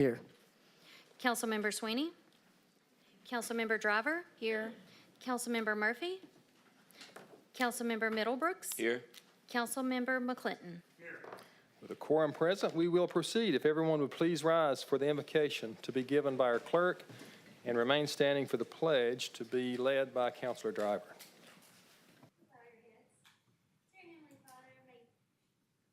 Here. Councilmember Sweeney. Councilmember Driver. Here. Councilmember Murphy. Councilmember Middlebrooks. Here. Councilmember McClinton. With a quorum present, we will proceed. If everyone would please rise for the invocation to be given by our clerk and remain standing for the pledge to be led by Councilor Driver.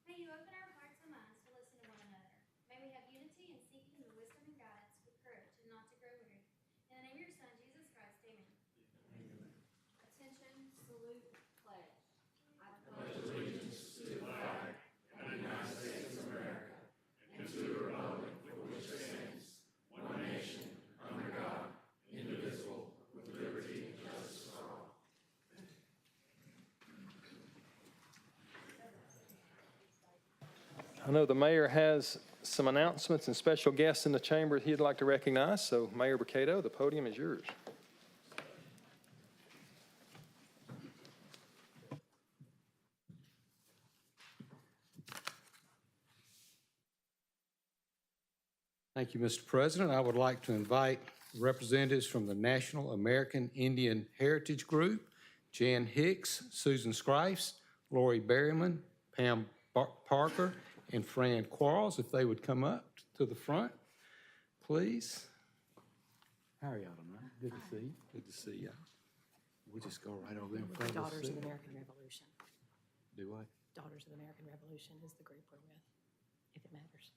May you open our hearts and minds to listen to one another. May we have unity in seeking the wisdom and guidance with courage and not to grow weary. In the name of your Son, Jesus Christ, amen. Attention, salute, pledge. I pledge allegiance to the flag of the United States of America and to the republic for which it stands, one nation, under God, indivisible, with liberty and justice for all. I know the mayor has some announcements and special guests in the chamber he'd like to recognize, so Mayor Bricado, the podium is yours. Thank you, Mr. President. I would like to invite representatives from the National American Indian Heritage Group, Jan Hicks, Susan Scrifes, Lori Berryman, Pam Parker, and Fran Quarles, if they would come up to the front, please. How are y'all tonight? Good to see you. Good to see you. We'll just go right over there in front of us. Daughters of the American Revolution. Do what? Daughters of the American Revolution is the group we're with, if it matters.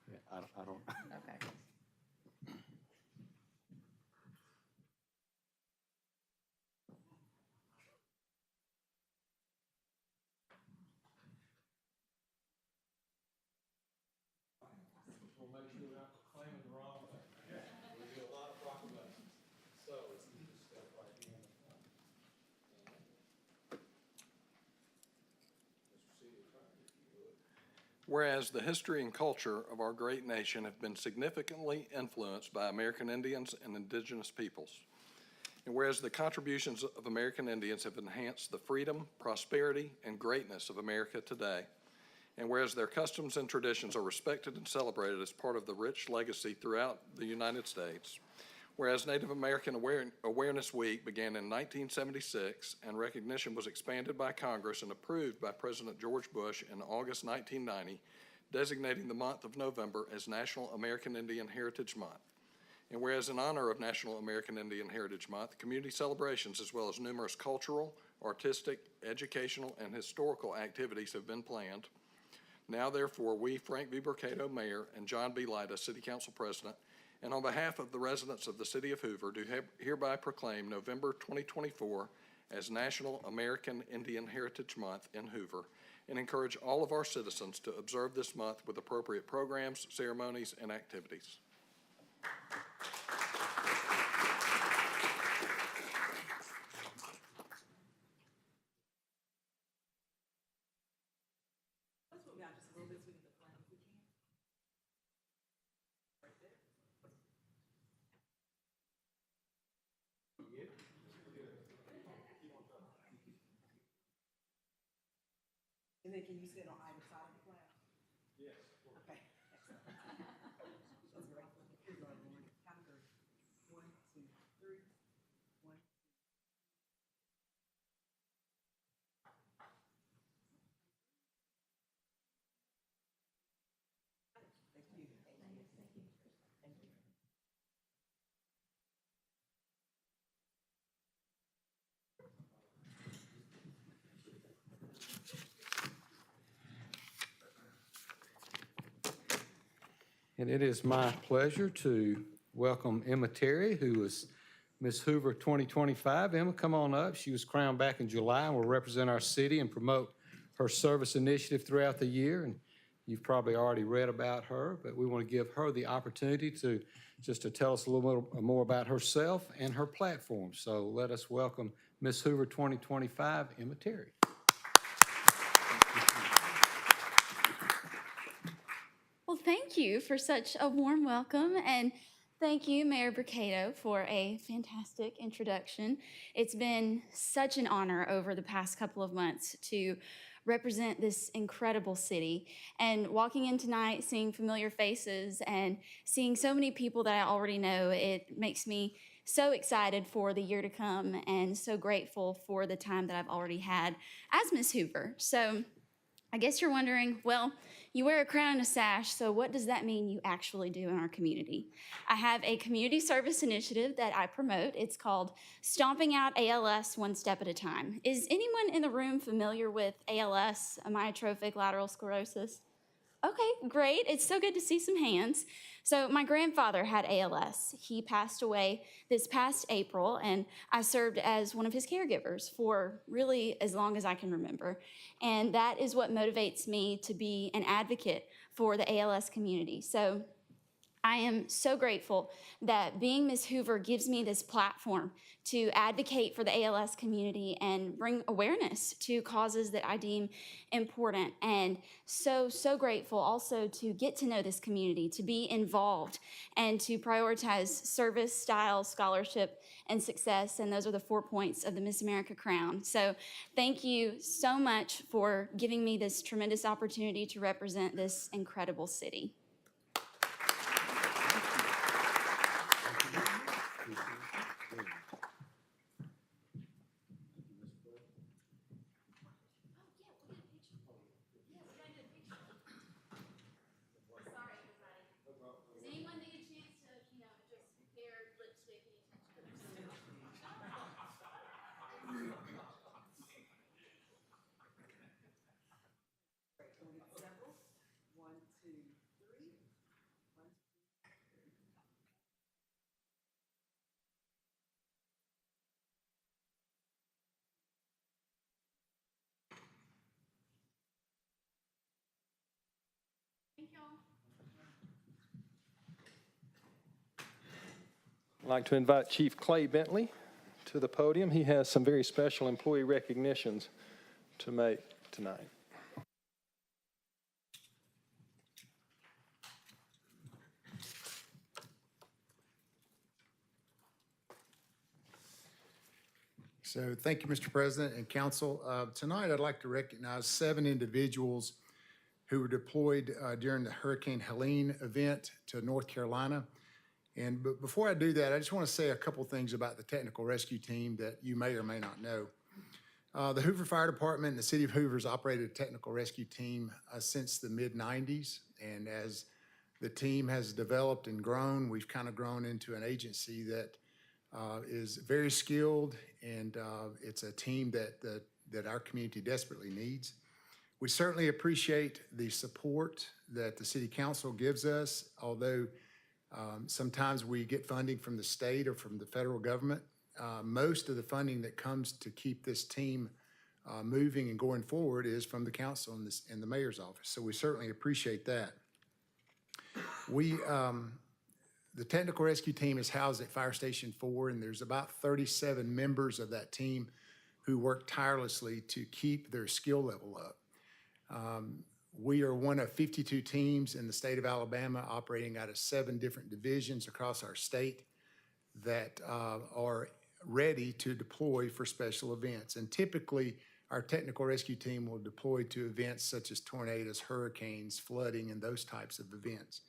Yeah, I don't. Okay. We'll make sure we're not proclaiming the wrong thing. We do a lot of proclamations. So it's just step right in the front. Whereas the history and culture of our great nation have been significantly influenced by American Indians and indigenous peoples. And whereas the contributions of American Indians have enhanced the freedom, prosperity, and greatness of America today. And whereas their customs and traditions are respected and celebrated as part of the rich legacy throughout the United States. Whereas Native American Awareness Week began in 1976 and recognition was expanded by Congress and approved by President George Bush in August 1990, designating the month of November as National American Indian Heritage Month. And whereas in honor of National American Indian Heritage Month, community celebrations as well as numerous cultural, artistic, educational, and historical activities have been planned. Now, therefore, we, Frank V. Bricado, Mayor, and John B. Lyda, City Council President, and on behalf of the residents of the City of Hoover, do hereby proclaim November 2024 as National American Indian Heritage Month in Hoover, and encourage all of our citizens to observe this month with appropriate programs, ceremonies, and activities. And then can you sit on either side of the flag? Yes. Okay. Excellent. That's great. Here's our one. Count to three. 1, 2, 3. 1. Thank you. Thank you. Thank you. And it is my pleasure to welcome Emma Terry, who is Miss Hoover 2025. Emma, come on up. She was crowned back in July and will represent our city and promote her service initiative throughout the year. And you've probably already read about her, but we want to give her the opportunity to tell us a little bit more about herself and her platform. So let us welcome Miss Hoover 2025, Emma Terry. Well, thank you for such a warm welcome, and thank you, Mayor Bricado, for a fantastic introduction. It's been such an honor over the past couple of months to represent this incredible city. And walking in tonight, seeing familiar faces and seeing so many people that I already know, it makes me so excited for the year to come and so grateful for the time that I've already had as Miss Hoover. So I guess you're wondering, well, you wear a crown and a sash, so what does that mean you actually do in our community? I have a community service initiative that I promote. It's called Stomping Out ALS One Step at a Time. Is anyone in the room familiar with ALS, amyotrophic lateral sclerosis? Okay, great. It's so good to see some hands. So my grandfather had ALS. He passed away this past April, and I served as one of his caregivers for really as long as I can remember. And that is what motivates me to be an advocate for the ALS community. So I am so grateful that being Ms. Hoover gives me this platform to advocate for the ALS community and bring awareness to causes that I deem important. And so grateful also to get to know this community, to be involved, and to prioritize service, style, scholarship, and success. And those are the 4 points of the Miss America crown. So thank you so much for giving me this tremendous opportunity to represent this incredible city. Several. 1, 2, 3. Thank y'all. I'd like to invite Chief Clay Bentley to the podium. He has some very special employee recognitions to make tonight. So thank you, Mr. President and Council. Tonight, I'd like to recognize 7 individuals who were deployed during the Hurricane Helene event to North Carolina. But before I do that, I just want to say a couple things about the technical rescue team that you may or may not know. The Hoover Fire Department and the City of Hoover has operated a technical rescue team since the mid-90s. And as the team has developed and grown, we've kind of grown into an agency that is very skilled, and it's a team that our community desperately needs. We certainly appreciate the support that the City Council gives us, although sometimes we get funding from the state or from the federal government. Most of the funding that comes to keep this team moving and going forward is from the council and the mayor's office, so we certainly appreciate that. The technical rescue team is housed at Fire Station 4, and there's about 37 members of that team who work tirelessly to keep their skill level up. We are one of 52 teams in the state of Alabama operating out of 7 different divisions across our state that are ready to deploy for special events. And typically, our technical rescue team will deploy to events such as tornadoes, hurricanes, flooding, and those types of events.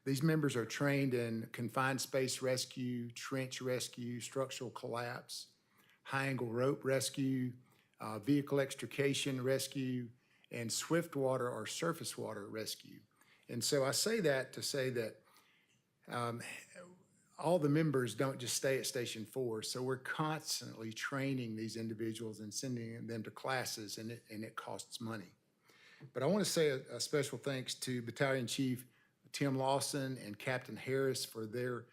These members are trained in confined space rescue, trench rescue, structural collapse, high-angle rope rescue, vehicle extrication rescue, and swift water or surface water rescue. And so I say that to say that all the members don't just stay at Station 4, so we're constantly training these individuals and sending them to classes, and it costs money. But I want to say a special thanks to Battalion Chief Tim Lawson and Captain Harris for their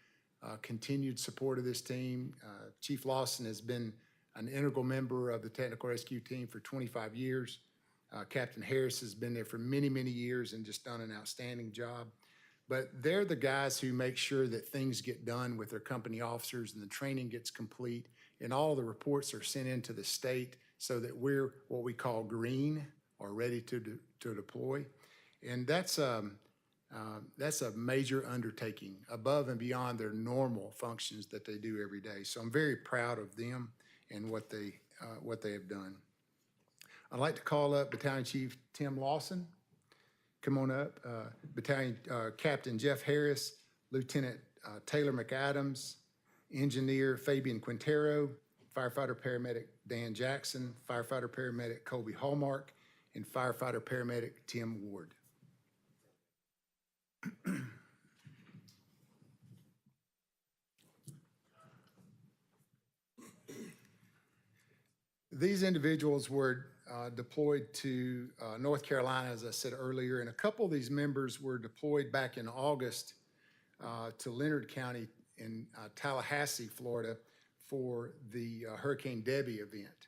continued support of this team. Chief Lawson has been an integral member of the technical rescue team for 25 years. Captain Harris has been there for many, many years and just done an outstanding job. But they're the guys who make sure that things get done with their company officers and the training gets complete and all the reports are sent into the state so that we're what we call green or ready to deploy. And that's a major undertaking above and beyond their normal functions that they do every day. So I'm very proud of them and what they have done. I'd like to call up Battalion Chief Tim Lawson. Come on up. Battalion Captain Jeff Harris, Lieutenant Taylor McAdams, Engineer Fabian Quintero, Firefighter-Paramedic Dan Jackson, Firefighter-Paramedic Colby Hallmark, and Firefighter-Paramedic Tim Ward. These individuals were deployed to North Carolina, as I said earlier, and a couple of these members were deployed back in August to Leonard County in Tallahassee, Florida, for the Hurricane Debbie event.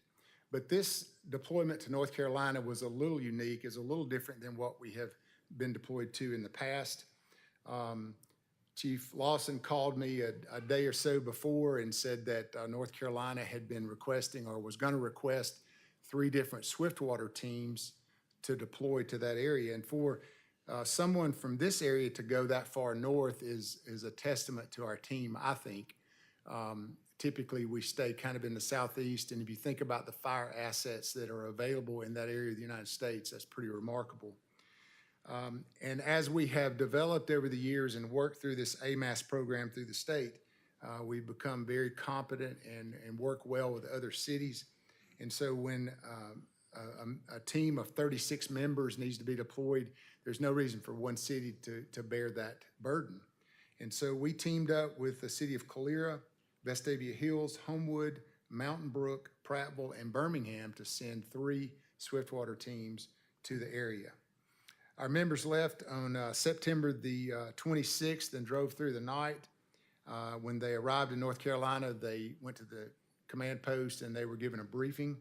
But this deployment to North Carolina was a little unique, is a little different than what we have been deployed to in the past. Chief Lawson called me a day or so before and said that North Carolina had been requesting or was going to request 3 different Swiftwater teams to deploy to that area. And for someone from this area to go that far north is a testament to our team, I think. Typically, we stay kind of in the southeast, and if you think about the fire assets that are available in that area of the United States, that's pretty remarkable. And as we have developed over the years and worked through this AMAS program through the state, we've become very competent and work well with other cities. And so when a team of 36 members needs to be deployed, there's no reason for one city to bear that burden. And so we teamed up with the city of Calera, Vestavia Hills, Homewood, Mountain Brook, Prattville, and Birmingham to send 3 Swiftwater teams to the area. Our members left on September the 26th and drove through the night. When they arrived in North Carolina, they went to the command post and they were given a briefing,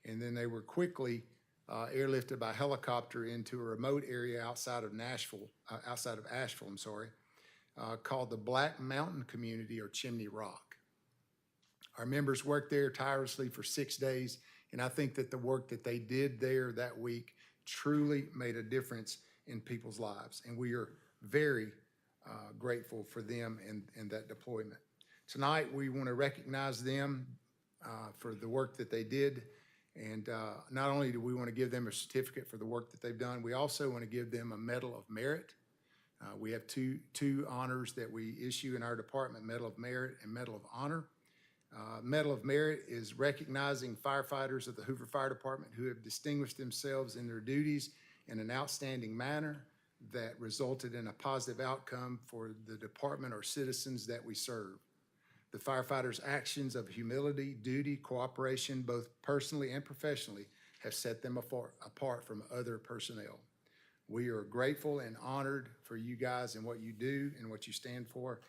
and then they were quickly airlifted by helicopter into a remote area outside of Asheville, called the Black Mountain Community, or Chimney Rock. Our members worked there tirelessly for 6 days, and I think that the work that they did there that week truly made a difference in people's lives, and we are very grateful for them and that deployment. Tonight, we want to recognize them for the work that they did, and not only do we want to give them a certificate for the work that they've done, we also want to give them a Medal of Merit. We have two honors that we issue in our department: Medal of Merit and Medal of Honor. Medal of Merit is recognizing firefighters of the Hoover Fire Department who have distinguished themselves in their duties in an outstanding manner that resulted in a positive outcome for the department or citizens that we serve. The firefighters' actions of humility, duty, cooperation, both personally and professionally, have set them apart from other personnel. We are grateful and honored for you guys and what you do and what you stand for.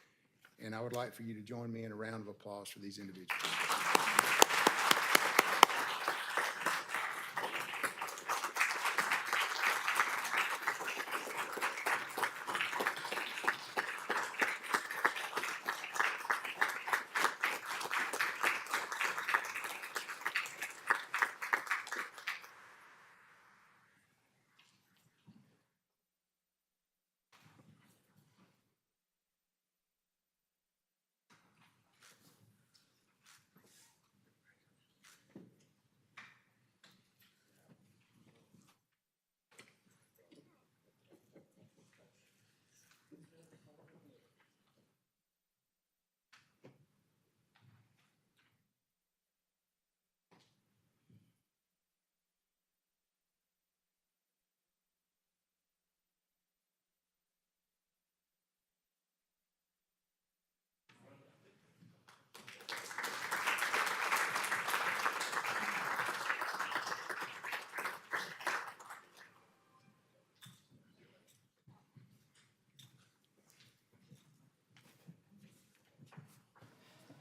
And I would like for you to join me in a round of applause for these individuals.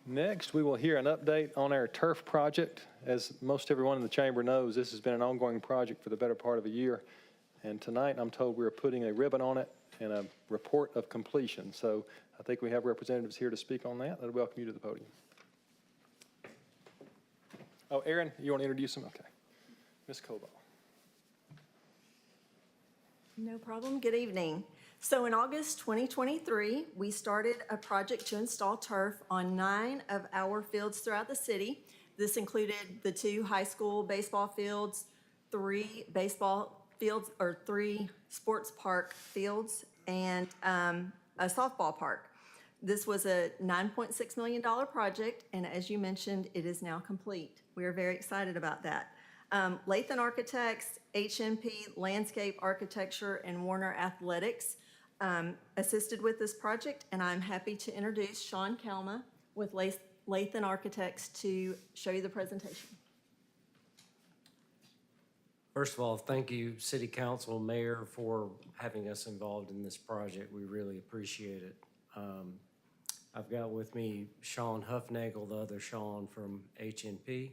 Next, we will hear an update on our turf project. As most everyone in the chamber knows, this has been an ongoing project for the better part of a year. And tonight, I'm told we're putting a ribbon on it and a report of completion. So I think we have representatives here to speak on that. I'd welcome you to the podium. Oh, Aaron, you want to introduce them? Okay. Ms. Colby. No problem. Good evening. So in August 2023, we started a project to install turf on 9 of our fields throughout the city. This included the 2 high school baseball fields, 3 baseball fields, or 3 sports park fields, and a softball park. This was a $9.6 million project, and as you mentioned, it is now complete. We are very excited about that. Lathan Architects, HMP Landscape Architecture, and Warner Athletics assisted with this project, and I'm happy to introduce Sean Kalma with Lathan Architects to show you the presentation. First of all, thank you, City Council, Mayor, for having us involved in this project. We really appreciate it. I've got with me Sean Huffnagel, the other Sean from HNP.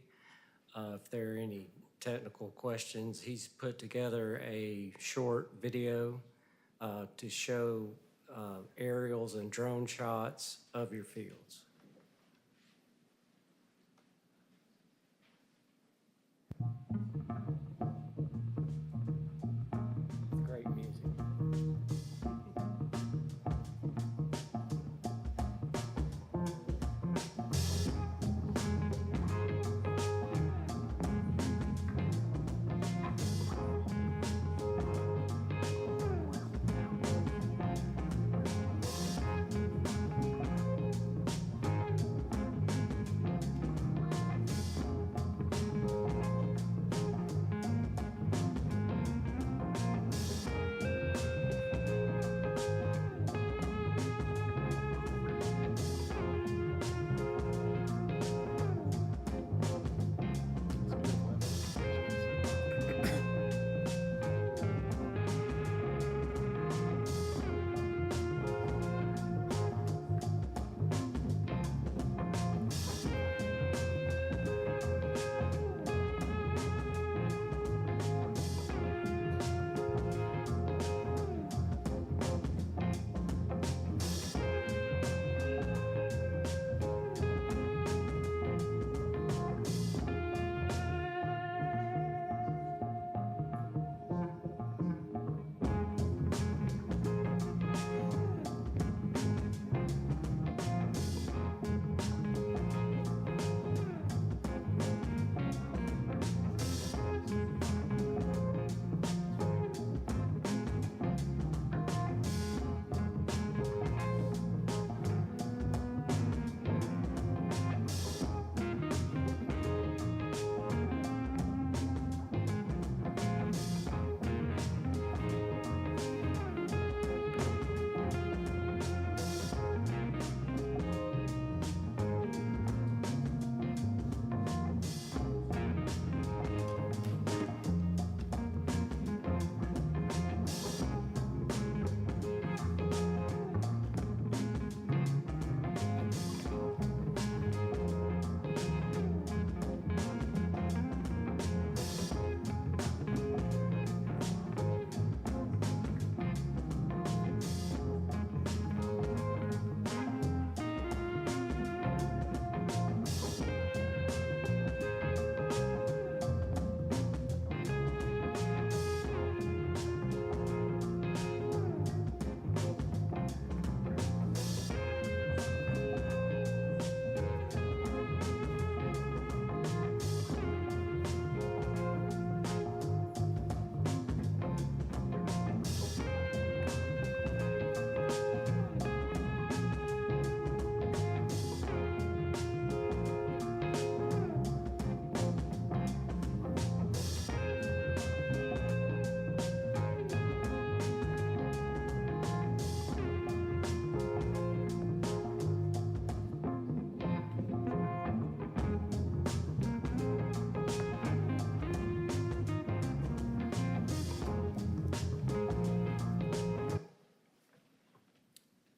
If there are any technical questions, he's put together a short video to show aerials and drone shots of your fields. Great music.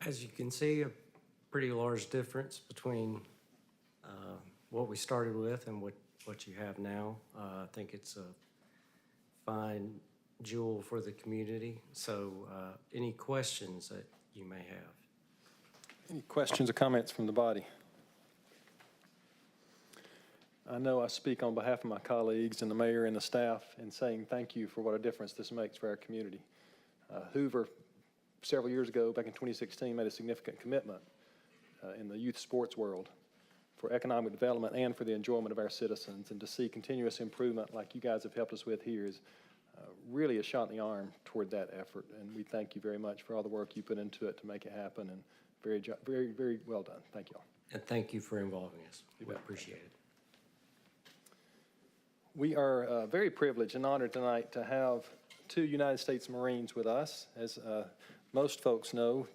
As you can see, a pretty large difference between what we started with and what you have now. I think it's a fine jewel for the community. So any questions that you may have? Any questions or comments from the body? I know I speak on behalf of my colleagues and the mayor and the staff in saying thank you for what a difference this makes for our community. Hoover, several years ago, back in 2016, made a significant commitment in the youth sports world for economic development and for the enjoyment of our citizens. And to see continuous improvement like you guys have helped us with here is really a shot in the arm toward that effort. And we thank you very much for all the work you put into it to make it happen, and very, very well done. Thank you all. And thank you for involving us. We appreciate it. We are very privileged and honored tonight to have two United States Marines with us. As most folks know,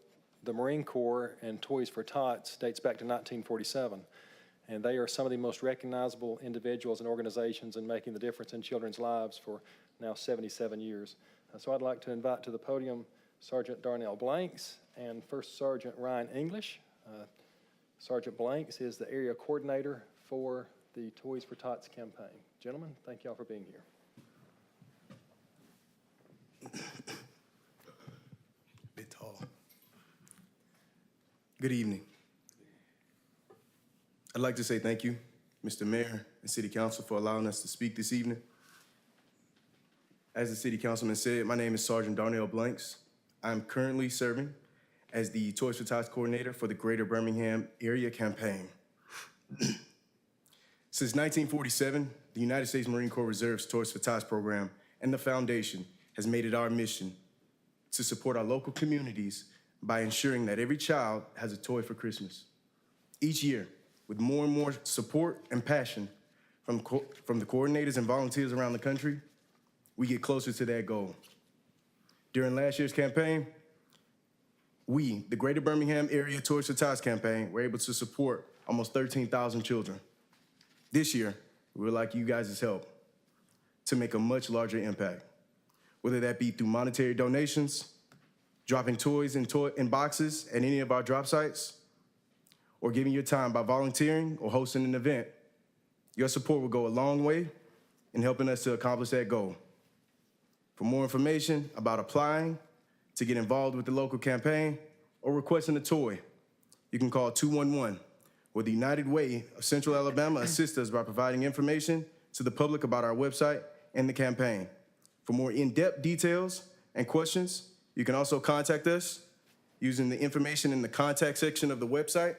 the Marine Corps and Toys for Tots dates back to 1947, and they are some of the most recognizable individuals and organizations in making the difference in children's lives for now 77 years. So I'd like to invite to the podium Sergeant Darnell Blanks and First Sergeant Ryan English. Sergeant Blanks is the area coordinator for the Toys for Tots campaign. Gentlemen, thank y'all for being here. Bit tall. Good evening. I'd like to say thank you, Mr. Mayor and City Council, for allowing us to speak this evening. As the City Councilman said, my name is Sergeant Darnell Blanks. I'm currently serving as the Toys for Tots coordinator for the Greater Birmingham Area Campaign. Since 1947, the United States Marine Corps Reserve's Toys for Tots program and the foundation has made it our mission to support our local communities by ensuring that every child has a toy for Christmas. Each year, with more and more support and passion from the coordinators and volunteers around the country, we get closer to that goal. During last year's campaign, we, the Greater Birmingham Area Toys for Tots campaign, were able to support almost 13,000 children. This year, we would like you guys' help to make a much larger impact, whether that be through monetary donations, dropping toys in boxes at any of our drop sites, or giving your time by volunteering or hosting an event. Your support will go a long way in helping us to accomplish that goal. For more information about applying, to get involved with the local campaign, or requesting a toy, you can call 211, where the United Way of Central Alabama assists us by providing information to the public about our website and the campaign. For more in-depth details and questions, you can also contact us using the information in the contact section of the website.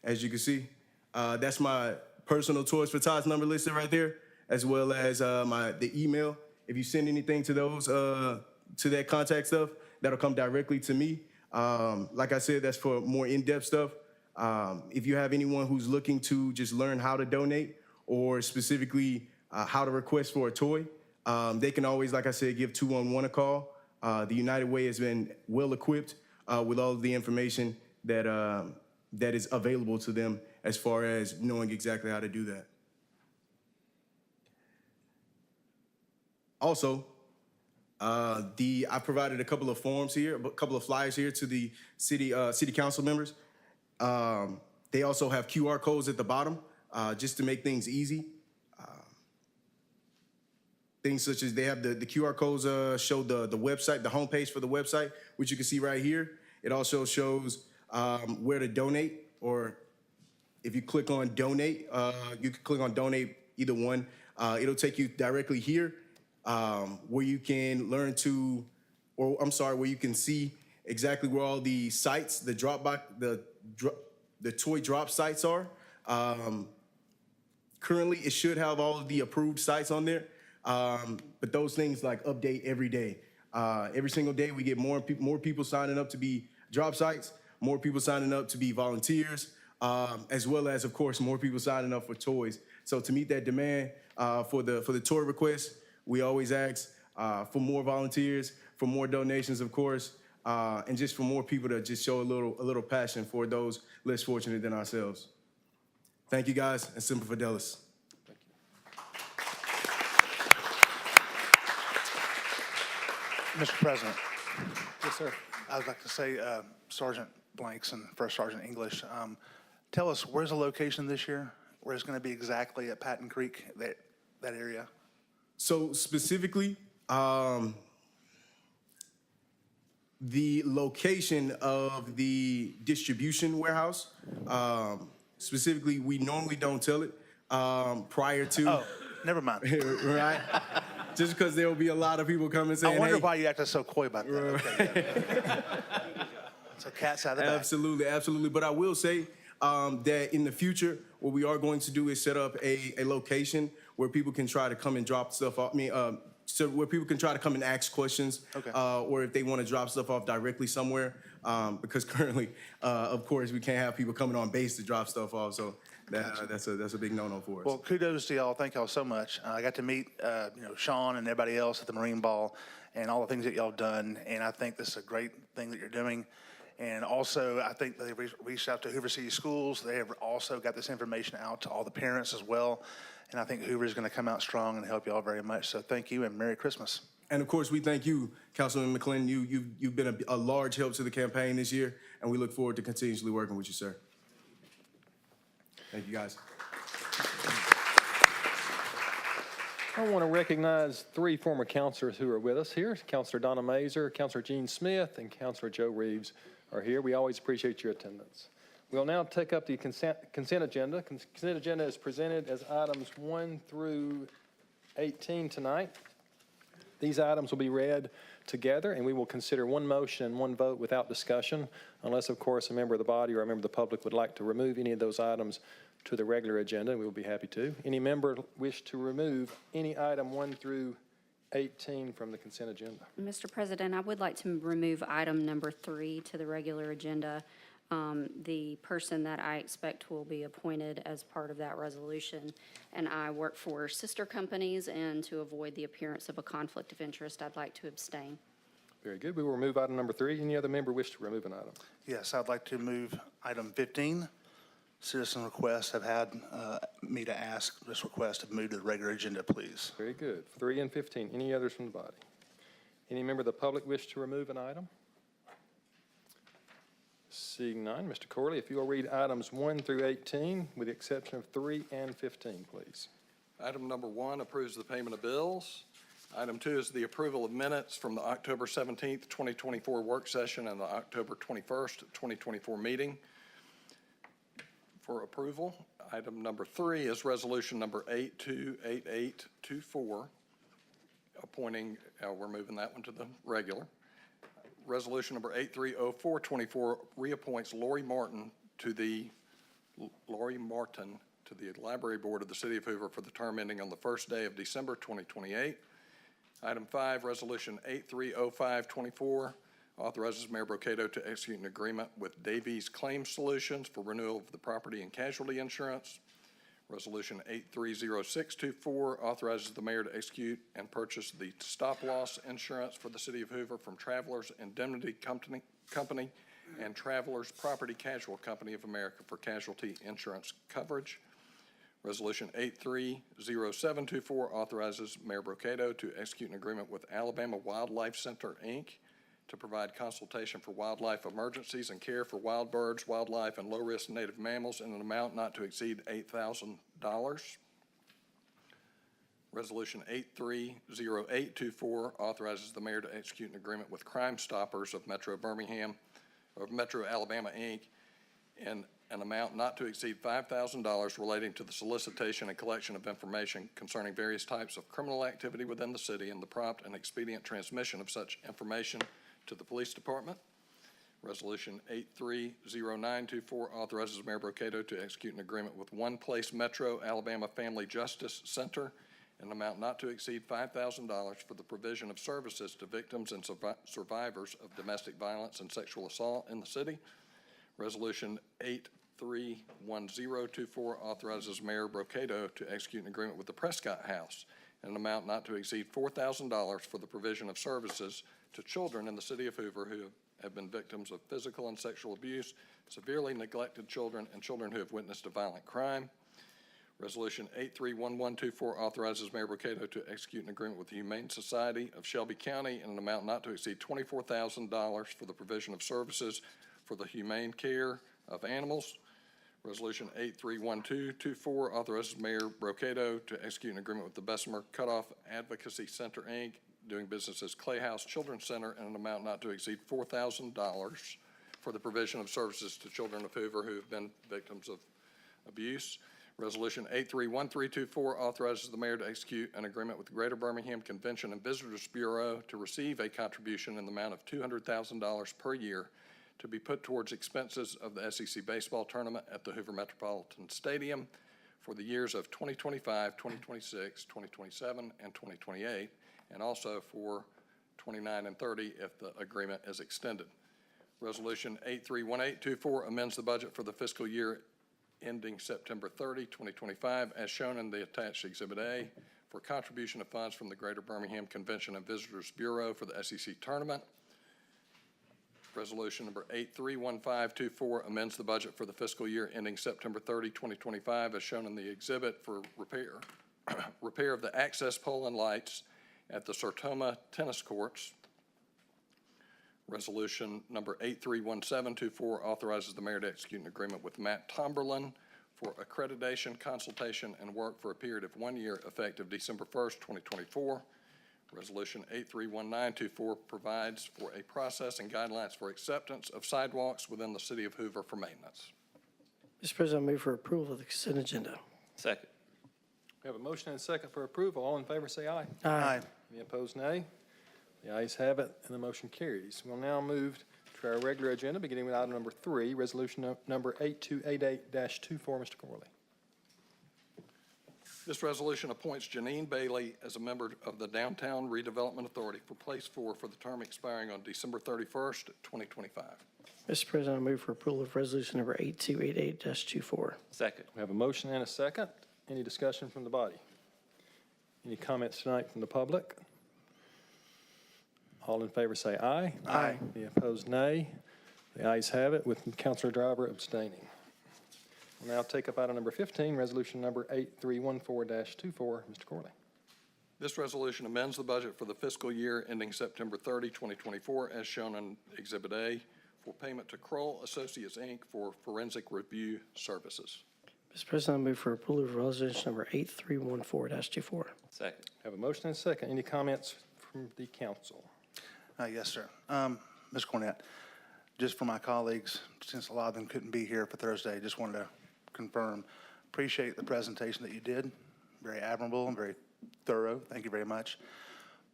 As you can see, that's my personal Toys for Tots number listed right there, as well as the email. If you send anything to those, to that contact stuff, that'll come directly to me. Like I said, that's for more in-depth stuff. If you have anyone who's looking to just learn how to donate or specifically how to request for a toy, they can always, like I said, give 211 a call. The United Way has been well equipped with all of the information that is available to them as far as knowing exactly how to do that. Also, I provided a couple of forms here, a couple of flyers here to the city council members. They also have QR codes at the bottom, just to make things easy. Things such as they have the QR codes show the website, the homepage for the website, which you can see right here. It also shows where to donate, or if you click on donate, you can click on donate, either one. It'll take you directly here, where you can learn to, where you can see exactly where all the sites, the toy drop sites are. Currently, it should have all of the approved sites on there, but those things like update every day. Every single day, we get more people signing up to be drop sites, more people signing up to be volunteers, as well as, of course, more people signing up for toys. So to meet that demand for the toy request, we always ask for more volunteers, for more donations, of course, and just for more people to just show a little passion for those less fortunate than ourselves. Thank you, guys, and Semper Fidelis. Mr. President, Yes, sir. I would like to say, Sergeant Blanks and First Sergeant English, tell us, where's the location this year? Where it's going to be exactly at Patton Creek, that area? So specifically, the location of the distribution warehouse, specifically, we normally don't tell it prior to. Oh, never mind. Right? Just because there will be a lot of people coming saying, I wonder hey. why you acted so coy about that. Okay, yeah. So cat's out of the bag. Absolutely, absolutely. But I will say that in the future, what we are going to do is set up a location where people can try to come and drop stuff off. So where people can try to come and ask questions, Okay. Or if they want to drop stuff off directly somewhere. Because currently, of course, we can't have people coming on base to drop stuff off. So that's a big no-no for us. Well, kudos to y'all. Thank y'all so much. I got to meet, Sean and everybody else at the Marine Ball and all the things that y'all done. And I think this is a great thing that you're doing. And also, I think they reached out to Hoover City Schools. They have also got this information out to all the parents as well. And I think Hoover is going to come out strong and help y'all very much. So thank you and Merry Christmas. And of course, we thank you, Councilman McClinton. You've been a large help to the campaign this year, and we look forward to continuously working with you, sir. Thank you, guys. I want to recognize 3 former councilors who are with us here. Councilor Donna Mazur, Councilor Gene Smith, and Councilor Joe Rives are here. We always appreciate your attendance. We'll now take up the consent agenda. Consent agenda is presented as items 1 through 18 tonight. These items will be read together, and we will consider one motion and one vote without discussion, unless, of course, a member of the body or a member of the public would like to remove any of those items to the regular agenda. We will be happy to. Any member wish to remove any item 1 through 18 from the consent agenda? Mr. President, I would like to remove item number 3 to the regular agenda. The person that I expect will be appointed as part of that resolution, and I work for sister companies, and to avoid the appearance of a conflict of interest, I'd like to abstain. Very good. We will remove item number 3. Any other member wish to remove an item? Yes, I'd like to move item 15. Citizen requests have had me to ask this request to move to the regular agenda, please. Very good. 3 and 15. Any others from the body? Any member of the public wish to remove an item? Seeing none, Mr. Corley, if you will read items 1 through 18, with the exception of 3 and 15, please. Item number 1 approves the payment of bills. Item 2 is the approval of minutes from the October 17th, 2024 work session and the October 21st, 2024 meeting for approval. Item number 3 is resolution number 828824, appointing, we're moving that one to the regular. Resolution number 830424 reappoints Lori Martin to the Library Board of the City of Hoover for the term ending on the first day of December 2028. Item 5, Resolution 830524 authorizes Mayor Brocato to execute an agreement with Davies Claim Solutions for renewal of the property and casualty insurance. Resolution 830624 authorizes the mayor to execute and purchase the stop-loss insurance for the City of Hoover from Travelers Indemnity Company and Travelers Property Casualty Company of America for casualty insurance coverage. Resolution 830724 authorizes Mayor Brocato to execute an agreement with Alabama Wildlife Center, Inc. to provide consultation for wildlife emergencies and care for wild birds, wildlife, and low-risk native mammals in an amount not to exceed $8,000. Resolution 830824 authorizes the mayor to execute an agreement with Crime Stoppers of Metro Alabama, Inc. in an amount not to exceed $5,000 relating to the solicitation and collection of information concerning various types of criminal activity within the city and the prompt and expedient transmission of such information to the police department. Resolution 830924 authorizes Mayor Brocato to execute an agreement with One Place Metro Alabama Family Justice Center in an amount not to exceed $5,000 for the provision of services to victims and survivors of domestic violence and sexual assault in the city. Resolution 831024 authorizes Mayor Brocato to execute an agreement with the Prescott House in an amount not to exceed $4,000 for the provision of services to children in the City of Hoover who have been victims of physical and sexual abuse, severely neglected children, and children who have witnessed a violent crime. Resolution 831124 authorizes Mayor Brocato to execute an agreement with the Humane Society of Shelby County in an amount not to exceed $24,000 for the provision of services for the humane care of animals. Resolution 831224 authorizes Mayor Brocato to execute an agreement with the Bessemer Cutoff Advocacy Center, Inc., doing business as Clay House Children's Center in an amount not to exceed $4,000 for the provision of services to children of Hoover who have been victims of abuse. Resolution 831324 authorizes the mayor to execute an agreement with the Greater Birmingham Convention and Visitors Bureau to receive a contribution in the amount of $200,000 per year to be put towards expenses of the SEC baseball tournament at the Hoover Metropolitan Stadium for the years of 2025, 2026, 2027, and 2028, and also for 29 and 30 if the agreement is extended. Resolution 831824 amends the budget for the fiscal year ending September 30, 2025, as shown in the attached Exhibit A, for contribution of funds from the Greater Birmingham Convention and Visitors Bureau for the SEC tournament. Resolution number 831524 amends the budget for the fiscal year ending September 30, 2025, as shown in the exhibit for repair of the access pole and lights at the Sertoma tennis courts. Resolution number 831724 authorizes the mayor to execute an agreement with Matt Tomberlin for accreditation, consultation, and work for a period of 1 year effective December 1st, 2024. Resolution 831924 provides for a process and guidelines for acceptance of sidewalks within the city of Hoover for maintenance. Mr. President, I move for approval of the consent agenda. Second. We have a motion and a second for approval. All in favor say aye. Aye. Any opposed, nay? The ayes have it, and the motion carries. We'll now move to our regular agenda, beginning with item number 3, resolution number 8288-24. Mr. Corley. This resolution appoints Janine Bailey as a member of the Downtown Redevelopment Authority for Place 4 for the term expiring on December 31st, 2025. Mr. President, I move for approval of resolution number 8288-24. Second. We have a motion and a second. Any discussion from the body? Any comments tonight from the public? All in favor say aye. Aye. Any opposed, nay. The ayes have it, with Councilor Driver abstaining. We'll now take up item number 15, resolution number 8314-24. Mr. Corley. This resolution amends the budget for the fiscal year ending September 30, 2024, as shown in Exhibit A, for payment to Kroll Associates, Inc. for forensic review services. Mr. President, I move for approval of resolution number 8314-24. Second. Have a motion and a second. Any comments from the council? Yes, sir. Ms. Cornett, just for my colleagues, since a lot of them couldn't be here for Thursday, just wanted to confirm, appreciate the presentation that you did. Very admirable and very thorough. Thank you very much.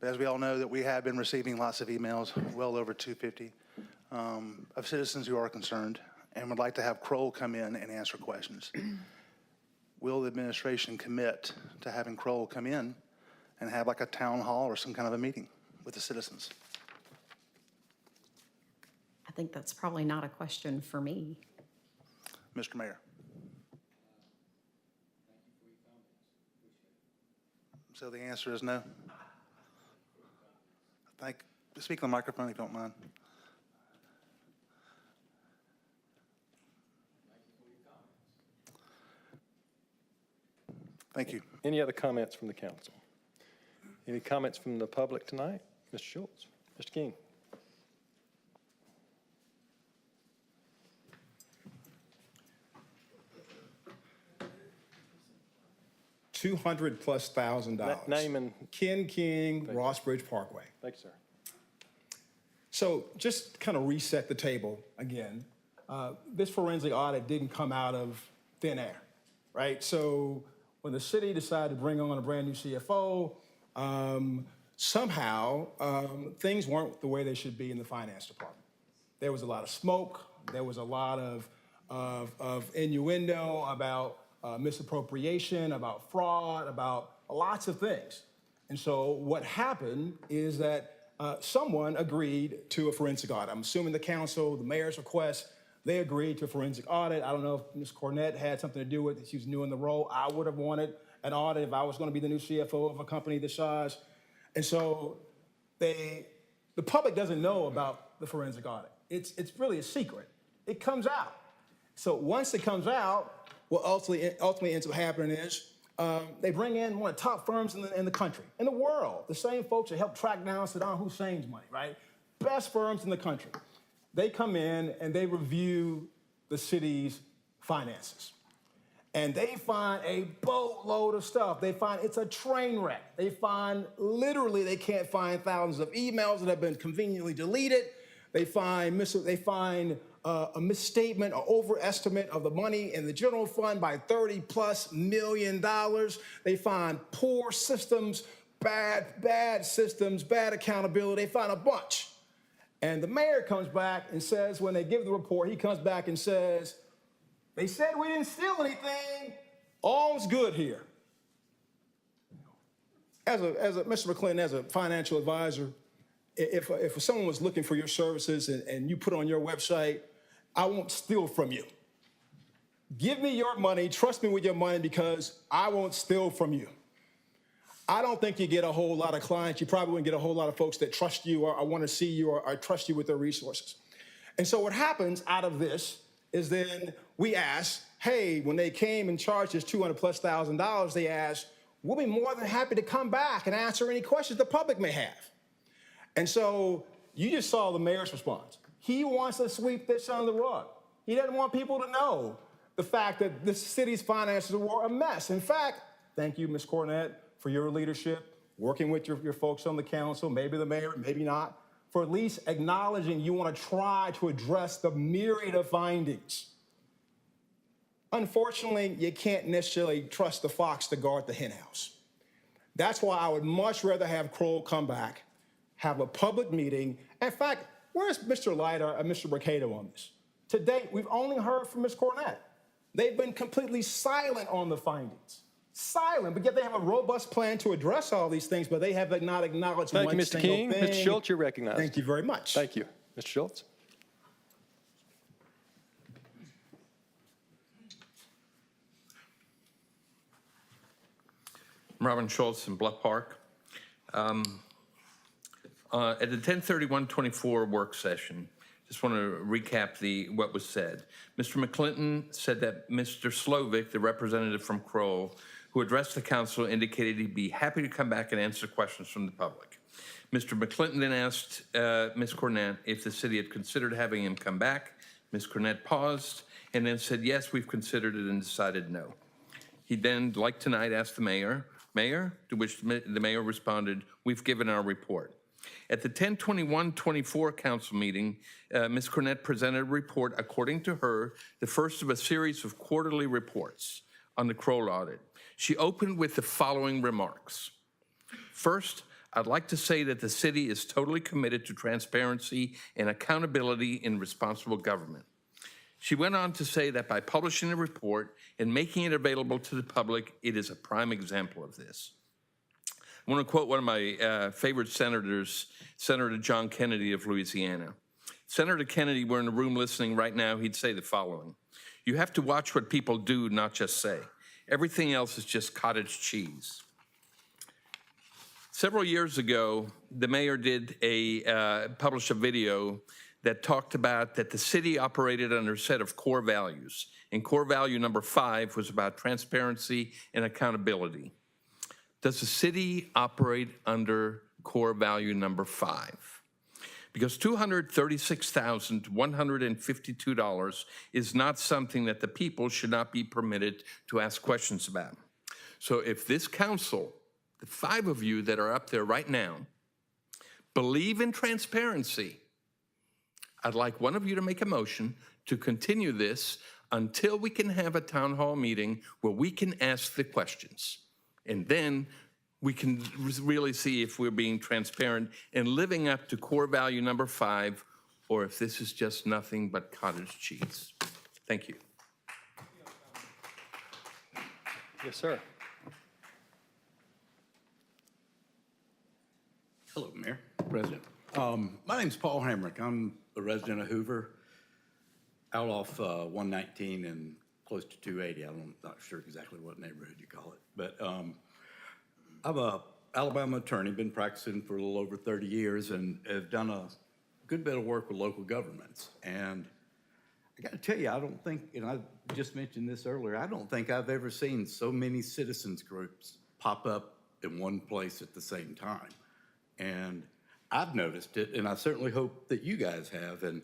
But as we all know, that we have been receiving lots of emails, well over 250, of citizens who are concerned and would like to have Kroll come in and answer questions. Will the administration commit to having Kroll come in and have like a town hall or some kind of a meeting with the citizens? I think that's probably not a question for me. Mr. Mayor. So the answer is no? Speak on the microphone if you don't mind. Thank you. Any other comments from the council? Any comments from the public tonight? Mr. Schultz. Mr. King. $200,000+. Name and... Ken King, Rossbridge Parkway. Thank you, sir. So just kind of reset the table again. This forensic audit didn't come out of thin air, right? So when the city decided to bring on a brand new CFO, somehow things weren't the way they should be in the finance department. There was a lot of smoke. There was a lot of innuendo about misappropriation, about fraud, about lots of things. And so what happened is that someone agreed to a forensic audit. I'm assuming the council, the mayor's request, they agreed to a forensic audit. I don't know if Ms. Cornett had something to do with it. She was new in the role. I would have wanted an audit if I was going to be the new CFO of a company this size. And so the public doesn't know about the forensic audit. It's really a secret. It comes out. So once it comes out, what ultimately ends up happening is they bring in one of the top firms in the country, in the world, the same folks that helped track down Saddam Hussein's money, right? Best firms in the country. They come in and they review the city's finances. And they find a boatload of stuff. They find it's a train wreck. They find, literally, they can't find thousands of emails that have been conveniently deleted. They find a misstatement or overestimate of the money in the general fund by $30+ million. They find poor systems, bad systems, bad accountability. They find a bunch. And the mayor comes back and says, when they give the report, he comes back and says, they said we didn't steal anything. All's good here. As a Mr. McClinton, as a financial advisor, if someone was looking for your services and you put on your website, I won't steal from you. Give me your money, trust me with your money, because I won't steal from you. I don't think you get a whole lot of clients. You probably wouldn't get a whole lot of folks that trust you or want to see you or trust you with their resources. And so what happens out of this is then we ask, hey, when they came and charged us $200,000+, they asked, we'll be more than happy to come back and answer any questions the public may have. And so you just saw the mayor's response. He wants to sweep this under the rug. He doesn't want people to know the fact that the city's finances were a mess. In fact, thank you, Ms. Cornett, for your leadership, working with your folks on the council, maybe the mayor, maybe not, for at least acknowledging you want to try to address the myriad of findings. Unfortunately, you can't necessarily trust the fox to guard the henhouse. That's why I would much rather have Kroll come back, have a public meeting. In fact, where's Mr. Lyda and Mr. Mercado on this? To date, we've only heard from Ms. Cornett. They've been completely silent on the findings. Silent, but yet they have a robust plan to address all these things, but they have not acknowledged one Thank you, Mr. single King. thing. Mr. Schultz, you're recognized. Thank you very much. Thank you. Mr. Schultz? I'm Robin Schultz in Bluff Park. At the 10/31/24 work session, just want to recap what was said. Mr. McClinton said that Mr. Slovic, the representative from Kroll, who addressed the council, indicated he'd be happy to come back and answer questions from the public. Mr. McClinton then asked Ms. Cornett if the city had considered having him come back. Ms. Cornett paused and then said, yes, we've considered it and decided no. He then, like tonight, asked the mayor, to which the mayor responded, we've given our report. At the 10/21/24 council meeting, Ms. Cornett presented a report, according to her, the first of a series of quarterly reports on the Kroll audit. She opened with the following remarks. First, I'd like to say that the city is totally committed to transparency and accountability in responsible government. She went on to say that by publishing the report and making it available to the public, it is a prime example of this. I want to quote one of my favorite senators, Senator John Kennedy of Louisiana. Senator Kennedy, we're in the room listening right now, he'd say the following. You have to watch what people do, not just say. Everything else is just cottage cheese. Several years ago, the mayor published a video that talked about that the city operated under a set of core values. And core value number 5 was about transparency and accountability. Does the city operate under core value number 5? Because $236,152 is not something that the people should not be permitted to ask questions about. So if this council, the 5 of you that are up there right now, believe in transparency, I'd like one of you to make a motion to continue this until we can have a town hall meeting where we can ask the questions. And then we can really see if we're being transparent and living up to core value number 5, or if this is just nothing but cottage cheese. Thank you. Yes, sir. Hello, Mayor, President. My name's Paul Hamrick. I'm a resident of Hoover, out off 119 and close to 280. I'm not sure exactly what neighborhood you call it, but I'm a Alabama attorney, been practicing for a little over 30 years and have done a good bit of work with local governments. And I got to tell you, I don't think, and I just mentioned this earlier, I don't think I've ever seen so many citizens groups pop up in one place at the same time. And I've noticed it, and I certainly hope that you guys have. And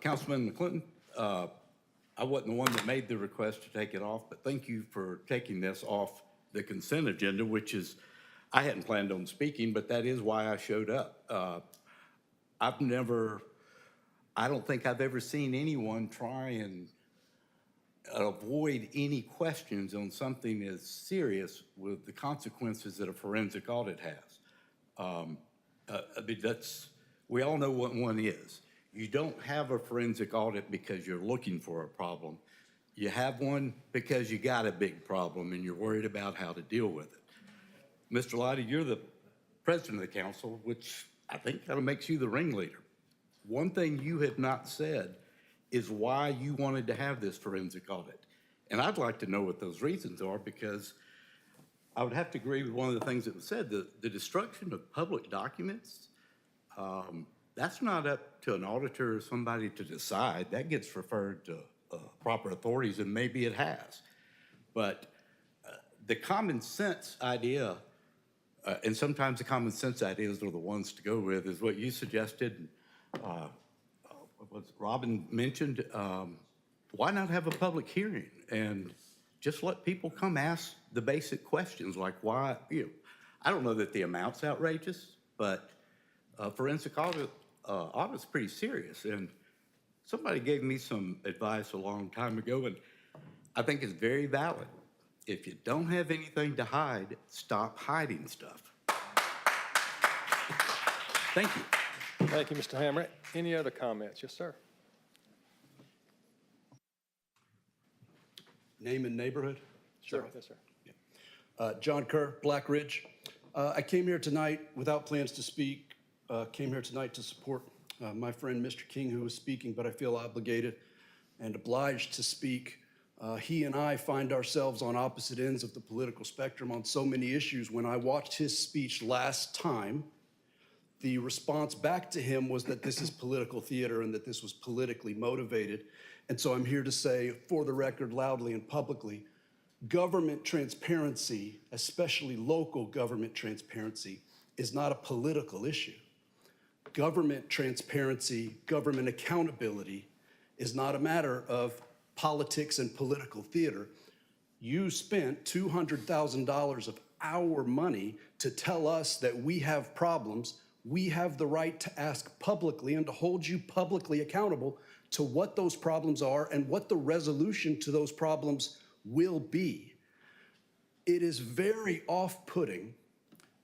Councilman McClinton, I wasn't the one that made the request to take it off, but thank you for taking this off the consent agenda, which is, I hadn't planned on speaking, but that is why I showed up. I don't think I've ever seen anyone try and avoid any questions on something as serious with the consequences that a forensic audit has. I mean, We all know what one is. You don't have a forensic audit because you're looking for a problem. You have one because you got a big problem and you're worried about how to deal with it. Mr. Lyda, you're the president of the council, which I think kind of makes you the ringleader. One thing you have not said is why you wanted to have this forensic audit. And I'd like to know what those reasons are, because I would have to agree with one of the things that was said, the destruction of public documents, that's not up to an auditor or somebody to decide. That gets referred to proper authorities, and maybe it has. But the common sense idea, and sometimes the common sense ideas are the ones to go with, is what you suggested. What Robin mentioned, why not have a public hearing and just let people come ask the basic questions like why, I don't know that the amount's outrageous, but forensic audit's pretty serious. And somebody gave me some advice a long time ago, and I think it's very valid. If you don't have anything to hide, stop hiding stuff. Thank you. Thank you, Mr. Hamrick. Any other comments? Yes, sir. Name and neighborhood? Sure. Yes, sir. John Kerr, Blackridge. I came here tonight without plans to speak. Came here tonight to support my friend Mr. King, who was speaking, but I feel obligated and obliged to speak. He and I find ourselves on opposite ends of the political spectrum on so many issues. When I watched his speech last time, the response back to him was that this is political theater and that this was politically motivated. And so I'm here to say, for the record, loudly and publicly, government transparency, especially local government transparency, is not a political issue. Government transparency, government accountability is not a matter of politics and political theater. You spent $200,000 of our money to tell us that we have problems. We have the right to ask publicly and to hold you publicly accountable to what those problems are and what the resolution to those problems will be. It is very off-putting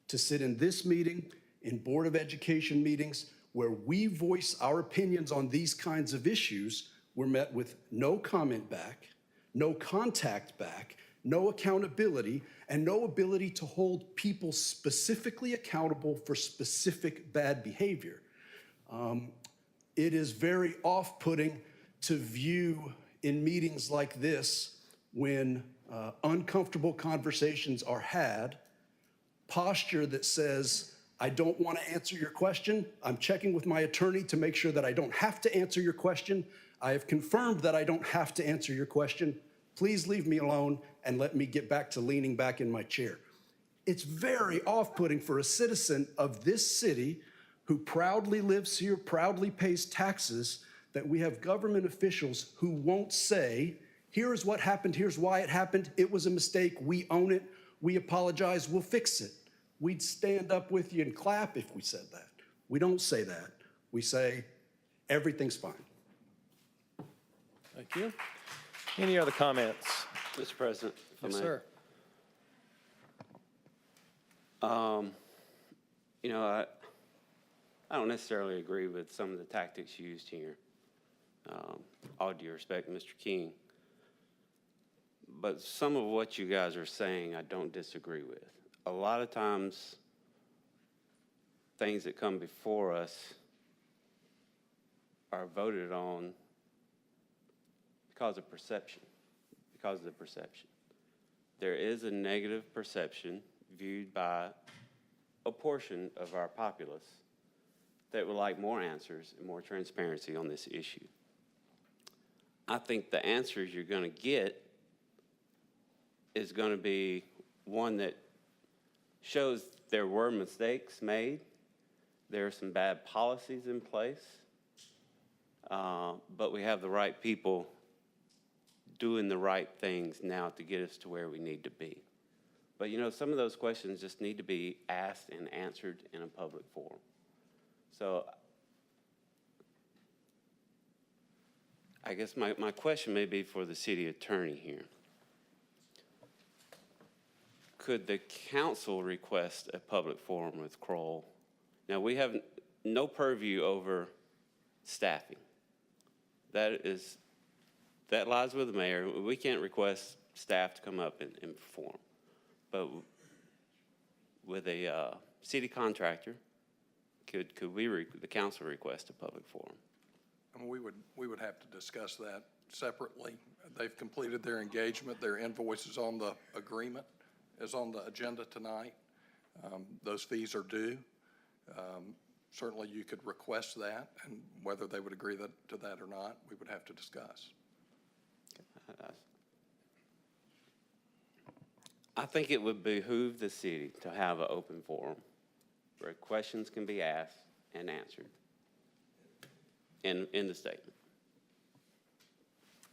to sit in this meeting, in Board of Education meetings, where we voice our opinions on these kinds of issues. We're met with no comment back, no contact back, no accountability, and no ability to hold people specifically accountable for specific bad behavior. It is very off-putting to view in meetings like this when uncomfortable conversations are had, posture that says, I don't want to answer your question. I'm checking with my attorney to make sure that I don't have to answer your question. I have confirmed that I don't have to answer your question. Please leave me alone and let me get back to leaning back in my chair. It's very off-putting for a citizen of this city who proudly lives here, proudly pays taxes, that we have government officials who won't say, here is what happened, here's why it happened, it was a mistake, we own it, we apologize, we'll fix it. We'd stand up with you and clap if we said that. We don't say that. We say, everything's fine. Thank you. Any other comments? Mr. President, if I Yes, may. sir. You know, I don't necessarily agree with some of the tactics used here. All due respect, Mr. King. But some of what you guys are saying, I don't disagree with. A lot of times, things that come before us are voted on because of perception, because of the perception. There is a negative perception viewed by a portion of our populace that would like more answers and more transparency on this issue. I think the answers you're going to get is going to be one that shows there were mistakes made, there are some bad policies in place, but we have the right people doing the right things now to get us to where we need to be. But you know, some of those questions just need to be asked and answered in a public forum. So I guess my question may be for the city attorney here. Could the council request a public forum with Kroll? Now, we haven't, no purview over staffing. That lies with the mayor. We can't request staff to come up and perform. But with a city contractor, could the council request a public forum? And we would have to discuss that separately. They've completed their engagement. Their invoice is on the agreement, is on the agenda tonight. Those fees are due. Certainly you could request that, and whether they would agree to that or not, we would have to discuss. I think it would behoove the city to have an open forum where questions can be asked and answered in the statement.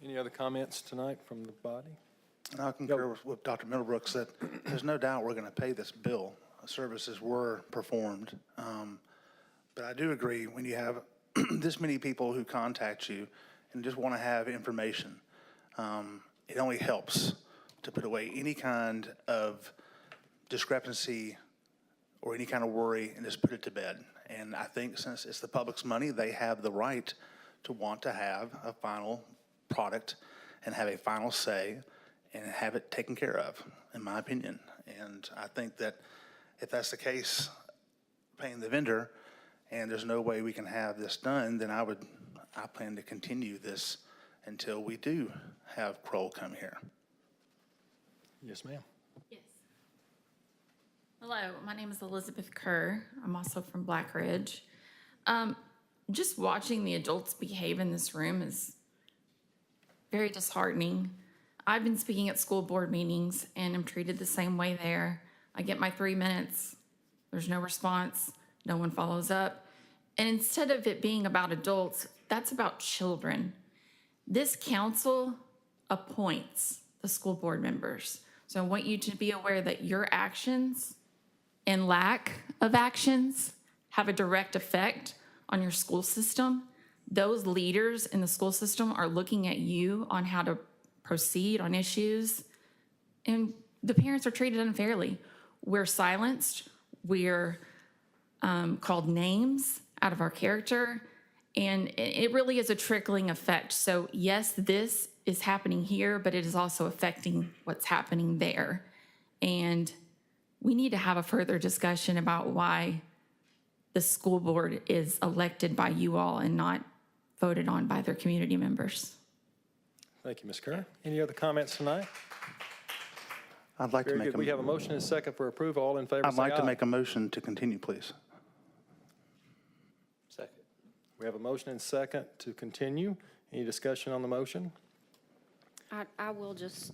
Any other comments tonight from the body? And I concur with Dr. Middlebrooks that there's no doubt we're going to pay this bill. Services were performed. But I do agree when you have this many people who contact you and just want to have information, it only helps to put away any kind of discrepancy or any kind of worry and just put it to bed. And I think since it's the public's money, they have the right to want to have a final product and have a final say and have it taken care of, in my opinion. And I think that if that's the case, paying the vendor, and there's no way we can have this done, then I plan to continue this until we do have Kroll come here. Yes, ma'am. Yes. Hello, my name is Elizabeth Kerr. I'm also from Blackridge. Just watching the adults behave in this room is very disheartening. I've been speaking at school board meetings and am treated the same way there. I get my 3 minutes. There's no response. No one follows up. And instead of it being about adults, that's about children. This council appoints the school board members. So I want you to be aware that your actions and lack of actions have a direct effect on your school system. Those leaders in the school system are looking at you on how to proceed on issues, and the parents are treated unfairly. We're silenced. We're called names out of our character, and it really is a trickling effect. So yes, this is happening here, but it is also affecting what's happening there. And we need to have a further discussion about why the school board is elected by you all and not voted on by their community members. Thank you, Ms. Kerr. Any other comments tonight? I'd like to Very make good. We have a motion and a second for approval. All in favor, I'd say like to aye. make a motion to continue, please. Second. We have a motion and a second to continue. Any discussion on the motion? I will just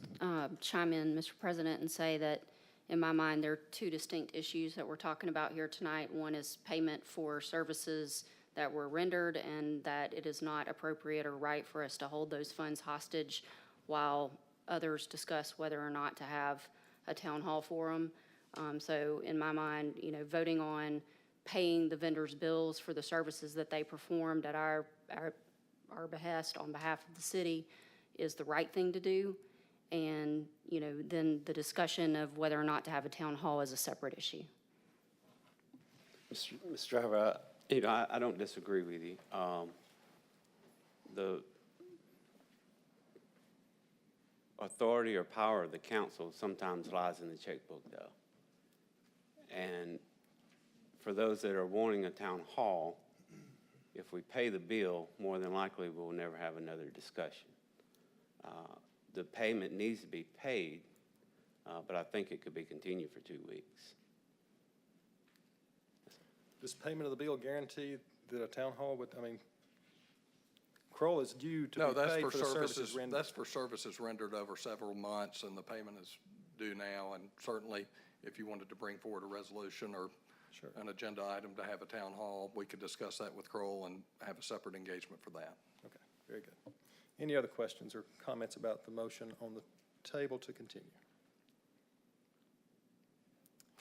chime in, Mr. President, and say that in my mind, there are two distinct issues that we're talking about here tonight. One is payment for services that were rendered, and that it is not appropriate or right for us to hold those funds hostage while others discuss whether or not to have a town hall forum. So in my mind, voting on paying the vendors' bills for the services that they performed at our behest on behalf of the city is the right thing to do. And, then the discussion of whether or not to have a town hall is a separate issue. Mr. Driver, I don't disagree with you. The authority or power of the council sometimes lies in the checkbook, though. And for those that are wanting a town hall, if we pay the bill, more than likely we'll never have another discussion. The payment needs to be paid, but I think it could be continued for 2 weeks. Does payment of the bill guarantee that a town hall would, Kroll is due to No, be that's paid for for the services, rendered. that's for services rendered over several months, and the payment is due now. And certainly, if you wanted to bring forward a resolution or an agenda item to have a town hall, we could discuss that with Kroll and have a separate engagement for that. Okay, very good. Any other questions or comments about the motion on the table to continue?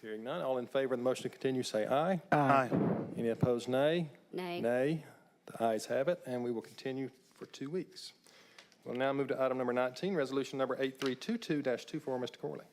Hearing none, all in favor of the motion to continue, say aye. Aye. Any opposed, nay? Nay. Nay. The ayes have it, and we will continue for 2 weeks. We'll now move to item number 19, resolution number 8322-24, Mr. Corley.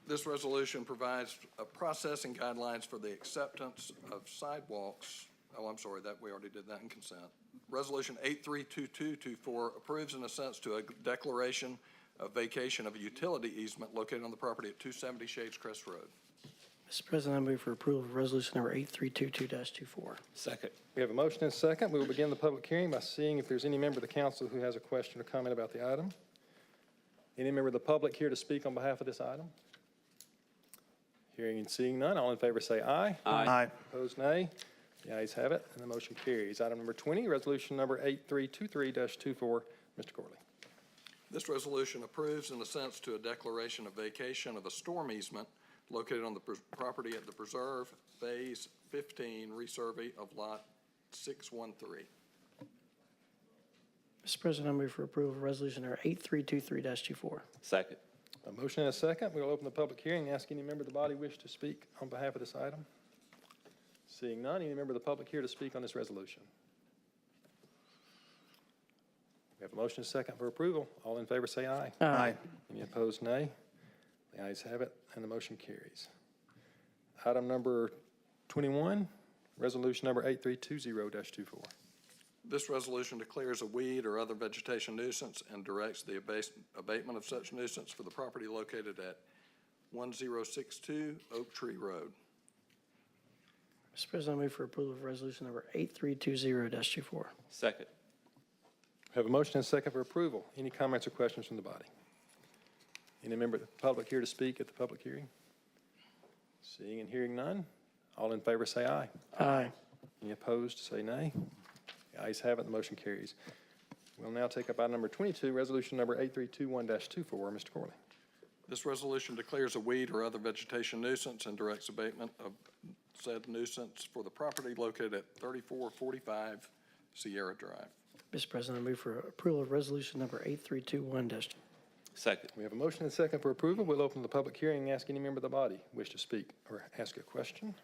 This resolution provides processing guidelines for the acceptance of sidewalks. Oh, I'm sorry, we already did that in consent. Resolution 832224 approves and assents to a declaration of vacation of a utility easement located on the property at 270 Shades Crest Road. Mr. President, I move for approval of resolution number 8322-24. Second. We have a motion and a second. We will begin the public hearing by seeing if there's any member of the council who has a question or comment about the item. Any member of the public here to speak on behalf of this item? Hearing and seeing none, all in favor say aye. Aye. Opposed, nay. The ayes have it, and the motion carries. Item number 20, resolution number 8323-24. Mr. Corley. This resolution approves and assents to a declaration of vacation of a storm easement located on the property at the Preserve Phase 15 resurvey of Lot 613. Mr. President, I move for approval of resolution number 8323-24. Second. A motion and a second. We will open the public hearing and ask any member of the body wish to speak on behalf of this item. Seeing none, any member of the public here to speak on this resolution? We have a motion and a second for approval. All in favor say aye. Aye. Any opposed, nay. The ayes have it, and the motion carries. Item number 21, resolution number 8320-24. This resolution declares a weed or other vegetation nuisance and directs the abatement of such nuisance for the property located at 1062 Oak Tree Road. Mr. President, I move for approval of resolution number 8320-24. Second. We have a motion and a second for approval. Any comments or questions from the body? Any member of the public here to speak at the public hearing? Seeing and hearing none, all in favor say aye. Aye. Any opposed, say nay. The ayes have it, the motion carries. We'll now take up item number 22, resolution number 8321-24. Mr. Corley. This resolution declares a weed or other vegetation nuisance and directs abatement of said nuisance for the property located at 3445 Sierra Drive. Mr. President, I move for approval of resolution number 8321-24. Second. We have a motion and a second for approval. We'll open the public hearing and ask any member of the body wish to speak or ask a question.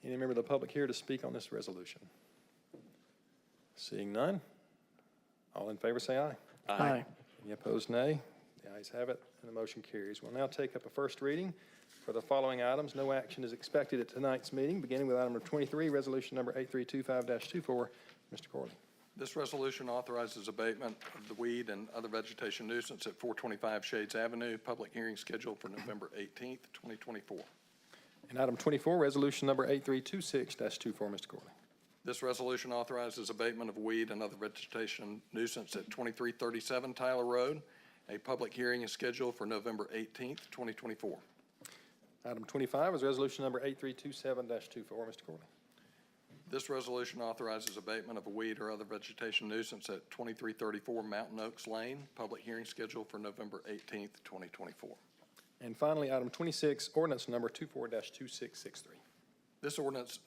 Any member of the public here to speak on this resolution? Seeing none, all in favor say aye. Aye. Any opposed, nay. The ayes have it, and the motion carries. We'll now take up a first reading for the following items. No action is expected at tonight's meeting, beginning with item number 23, resolution number 8325-24. Mr. Corley. This resolution authorizes abatement of the weed and other vegetation nuisance at 425 Shades Avenue. Public hearing scheduled for November 18th, 2024. And item 24, resolution number 8326-24. Mr. Corley. This resolution authorizes abatement of weed and other vegetation nuisance at 2337 Tyler Road. A public hearing is scheduled for November 18th, 2024. Item 25 is resolution number 8327-24. Mr. Corley. This resolution authorizes abatement of a weed or other vegetation nuisance at 2334 Mountain Oaks Lane. Public hearing scheduled for November 18th, 2024. And finally, item 26, ordinance number 24-2663. This ordinance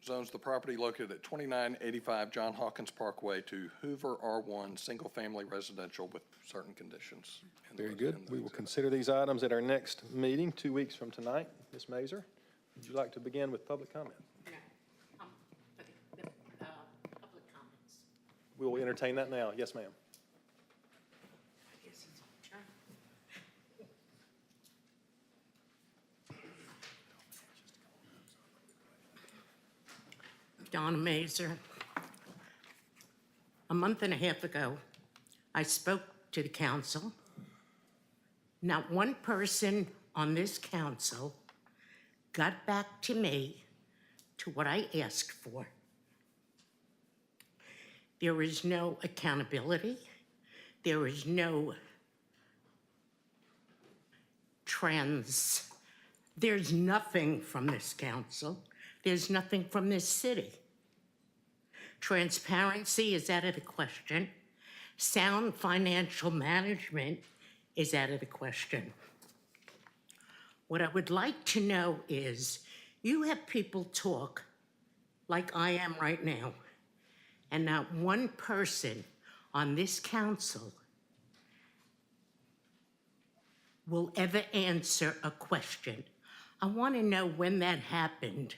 zones the property located at 2985 John Hawkins Parkway to Hoover R1 Single Family Residential with certain conditions. Very good. We will consider these items at our next meeting 2 weeks from tonight. Ms. Mazur, would you like to begin with public comment? Public comments. We will entertain that now. Yes, ma'am. I guess it's my turn. Donna Mazur. A month and a half ago, I spoke to the council. Not one person on this council got back to me to what I asked for. There is no accountability. There is no there's nothing from this council. There's nothing from this city. Transparency is out of the question. Sound financial management is out of the question. What I would like to know is, you have people talk like I am right now, and not one person on this council will ever answer a question. I want to know when that happened,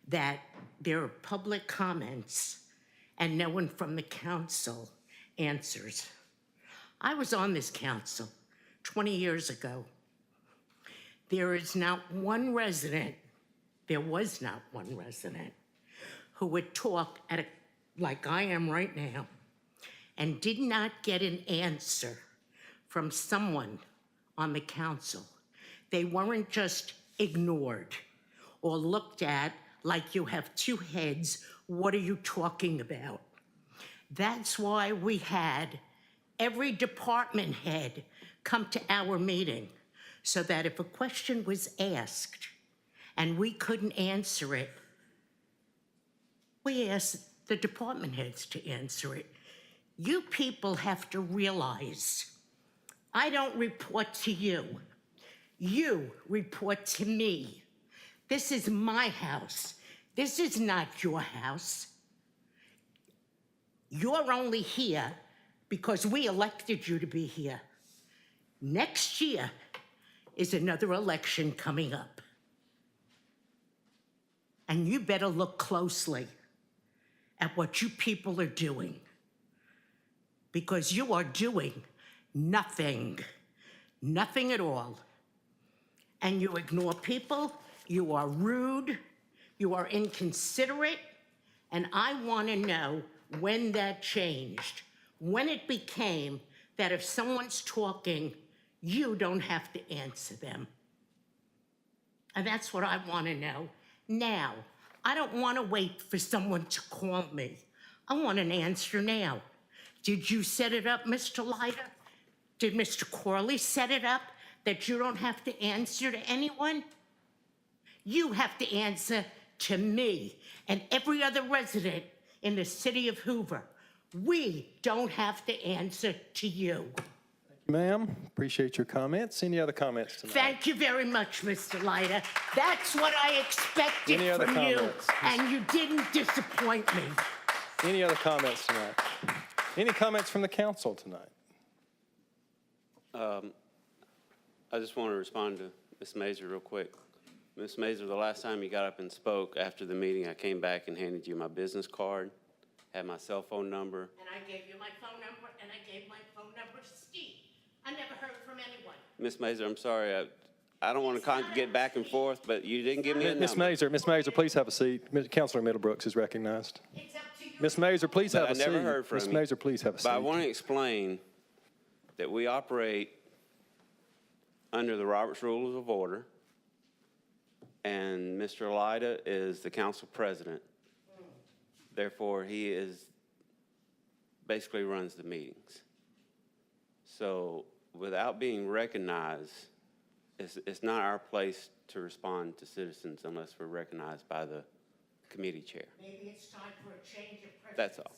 that there are public comments and no one from the council answers. I was on this council 20 years ago. there is not one resident, there was not one resident who would talk like I am right now and did not get an answer from someone on the council. They weren't just ignored or looked at like you have two heads, what are you talking about? That's why we had every department head come to our meeting, so that if a question was asked and we couldn't answer it, we asked the department heads to answer it. You people have to realize, I don't report to you. You report to me. This is my house. This is not your house. You're only here because we elected you to be here. Next year is another election coming up. And you better look closely at what you people are doing, because you are doing nothing at all. And you ignore people, you are rude, you are inconsiderate, and I want to know when that changed, when it became that if someone's talking, you don't have to answer them. And that's what I want to know now. I don't want to wait for someone to call me. I want an answer now. Did you set it up, Mr. Lyda? Did Mr. Corley set it up that you don't have to answer to anyone? You have to answer to me and every other resident in the city of Hoover. We don't have to answer to you. Ma'am, appreciate your comments. Any other comments tonight? Thank you very much, Mr. Lyda. That's what I expected Any other from you, comments? and you didn't disappoint me. Any other comments tonight? Any comments from the council tonight? I just want to respond to Ms. Mazur real quick. Ms. Mazur, the last time you got up and spoke after the meeting, I came back and handed you my business card, had my cell phone number. And I gave you my phone number, and I gave my phone number to Steve. I never heard from anyone. Ms. Mazur, I'm sorry. I don't want to get back and forth, but you didn't give me a Ms. number. Ms. Mazur, please have a seat. Councilor Middlebrooks is recognized. Ms. Mazur, please have a seat. I never heard from Ms. you. Mazur, please have a seat. But I want to explain that we operate under the Robert's Rules of Order, and Mr. Lyda is the council president. Therefore, he basically runs the meetings. So without being recognized, it's not our place to respond to citizens unless we're recognized by the committee chair. Maybe it's time for a change of presidency. That's all.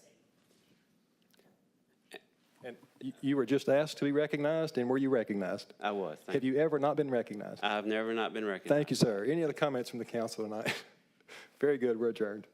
And you were just asked to be recognized, and were you recognized? I was. Have you ever not been recognized? I've never not been recognized. Thank you, sir. Any other comments from the council tonight? Very good. We're adjourned.